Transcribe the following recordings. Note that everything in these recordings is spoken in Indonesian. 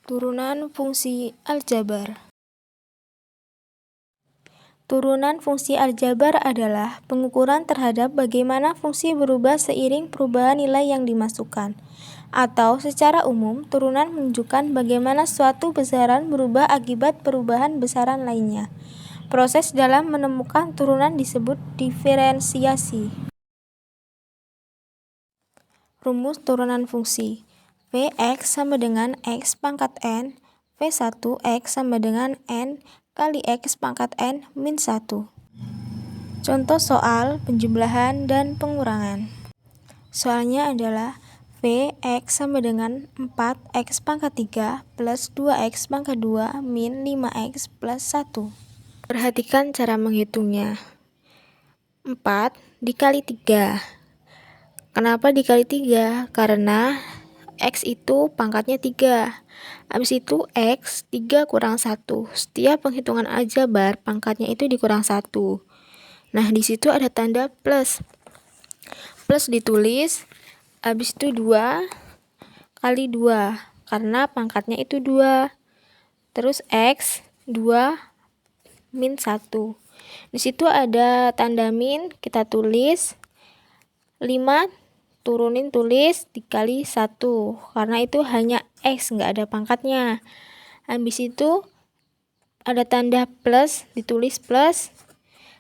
Turunan fungsi aljabar. Turunan fungsi aljabar adalah pengukuran terhadap bagaimana fungsi berubah seiring perubahan nilai yang dimasukkan. Atau secara umum, turunan menunjukkan bagaimana suatu besaran berubah akibat perubahan besaran lainnya. Proses dalam menemukan turunan disebut diferensiasi. Rumus turunan fungsi. Vx sama dengan x pangkat n, V1x sama dengan n kali x pangkat n min 1. Contoh soal penjumlahan dan pengurangan. Soalnya adalah Vx sama dengan 4x pangkat 3 plus 2x pangkat 2 min 5x plus 1. Perhatikan cara menghitungnya. 4 dikali 3. Kenapa dikali 3? Karena X itu pangkatnya 3. Habis itu X 3 kurang 1. Setiap penghitungan aljabar pangkatnya itu dikurang 1. Nah, di situ ada tanda plus. Plus ditulis, habis itu 2 kali 2. Karena pangkatnya itu 2. Terus X 2 min 1. Di situ ada tanda min, kita tulis 5 turunin tulis dikali 1 karena itu hanya X, nggak ada pangkatnya. Habis itu ada tanda plus, ditulis plus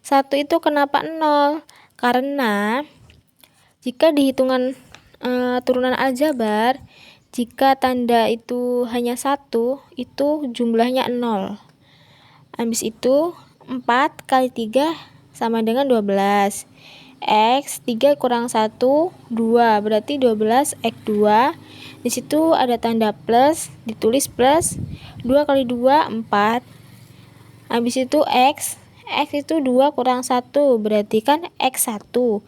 1 itu kenapa 0? Karena jika di hitungan turunan aljabar, jika tanda itu hanya 1, itu jumlahnya 0. Habis itu 4 kali 3 sama dengan 12. X 3 kurang 1 2, berarti 12 X 2. Di situ ada tanda plus, ditulis plus 2 kali 2 4. Habis itu X itu 2 kurang 1, berarti kan X1 4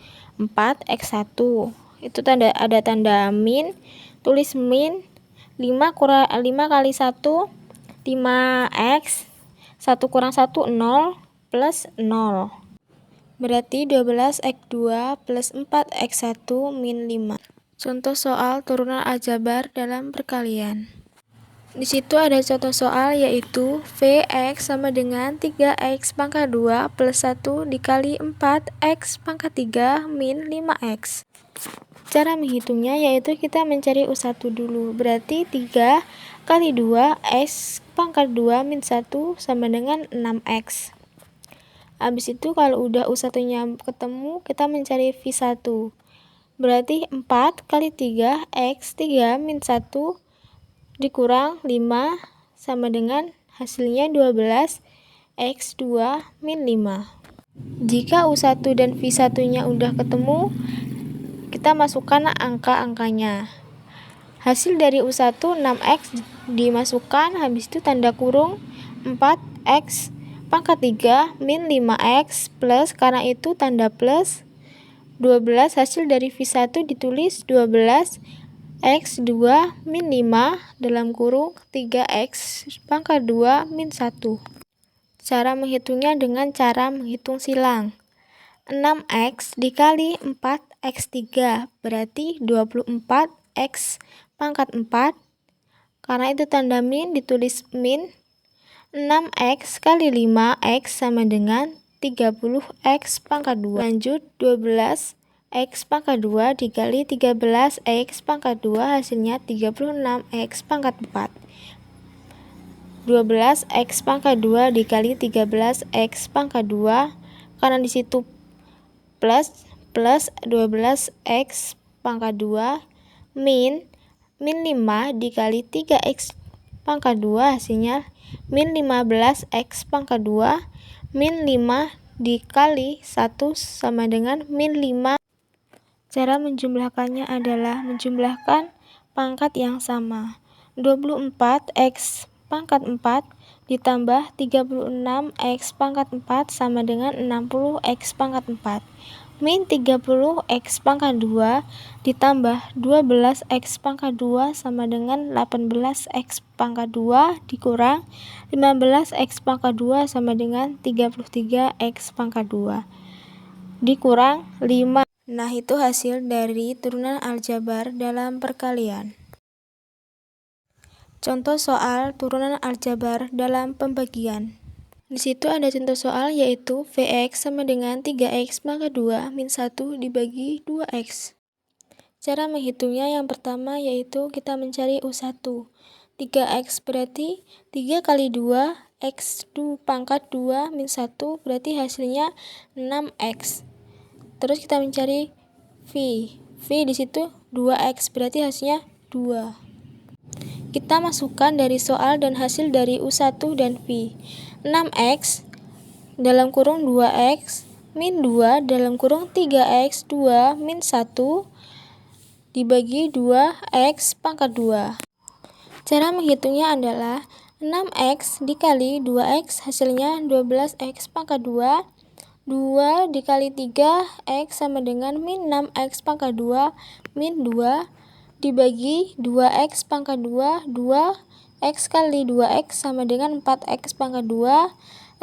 X1. Itu ada tanda min, tulis min 5 kali 1 5X 1 kurang 1 0 plus 0. Berarti 12x2 plus 4x1 min 5. Contoh soal turunan aljabar dalam perkalian. Di situ ada contoh soal yaitu Vx sama dengan 3x pangkat 2 plus 1 dikali 4x pangkat 3 min 5x. Cara menghitungnya yaitu kita mencari U1 dulu. Berarti 3 kali 2 x pangkat 2 min 1 sama dengan 6x. Habis itu kalau udah U1-nya ketemu, kita mencari V1. Berarti 4 kali 3 X 3 min 1 dikurang 5 sama dengan hasilnya 12 X 2 min 5. Jika U1 dan V1-nya udah ketemu, kita masukkan angka-angkanya. Hasil dari U1 6X dimasukkan, habis itu tanda kurung 4X pangkat 3 min 5x plus, karena itu tanda plus 12. Hasil dari V1 ditulis 12 x 2 min 5 dalam kurung 3x pangkat 2 min 1. Cara menghitungnya dengan cara menghitung silang. 6x dikali 4x3 berarti 24x pangkat 4. Karena itu tanda min, ditulis min 6x kali 5x sama dengan 30x pangkat 2. Lanjut 12x pangkat 2 dikali 13x pangkat 2 hasilnya 36x pangkat 4. 12x pangkat 2 dikali 13x pangkat 2, karena disitu plus 12x pangkat 2 min 5 dikali 3x pangkat 2 hasilnya min 15x pangkat 2 min 5 dikali 1 sama dengan min 5. Cara menjumlahkannya adalah menjumlahkan pangkat yang sama. 24x pangkat 4 ditambah 36x pangkat 4 sama dengan 60x pangkat 4. Min 30x pangkat 2 ditambah 12x pangkat 2 sama dengan 18x pangkat 2 dikurang 15x pangkat 2 sama dengan 33x pangkat 2 dikurang 5. Nah, itu hasil dari turunan aljabar dalam perkalian. Contoh soal turunan aljabar dalam pembagian. Di situ ada contoh soal yaitu Vx sama dengan 3x pangkat 2 min 1 dibagi 2x. Cara menghitungnya yang pertama yaitu kita mencari U1. 3x berarti 3 kali 2, x pangkat 2 min 1 berarti hasilnya 6x. Terus kita mencari V. V di situ 2x berarti hasilnya 2. Kita masukkan dari soal dan hasil dari U1 dan V. 6x dalam kurung 2x min 2 dalam kurung 3x 2 min 1 dibagi 2x pangkat 2. Cara menghitungnya adalah 6x dikali 2x hasilnya 12x pangkat 2. 2 dikali 3x sama dengan min 6x pangkat 2 min 2 dibagi 2x pangkat 2, 2x kali 2x sama dengan 4x pangkat 2.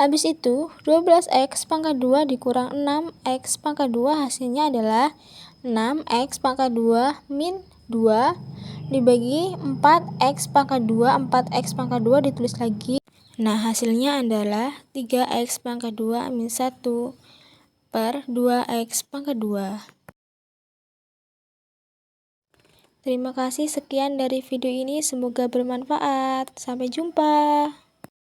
Habis itu 12x pangkat 2 dikurang 6x pangkat 2 hasilnya adalah 6x pangkat 2 min 2 dibagi 4x pangkat 2, 4x pangkat 2 ditulis lagi. Nah, hasilnya adalah 3x pangkat 2 min 1 per 2x pangkat 2. Terima kasih, sekian dari video ini, semoga bermanfaat. Sampai jumpa.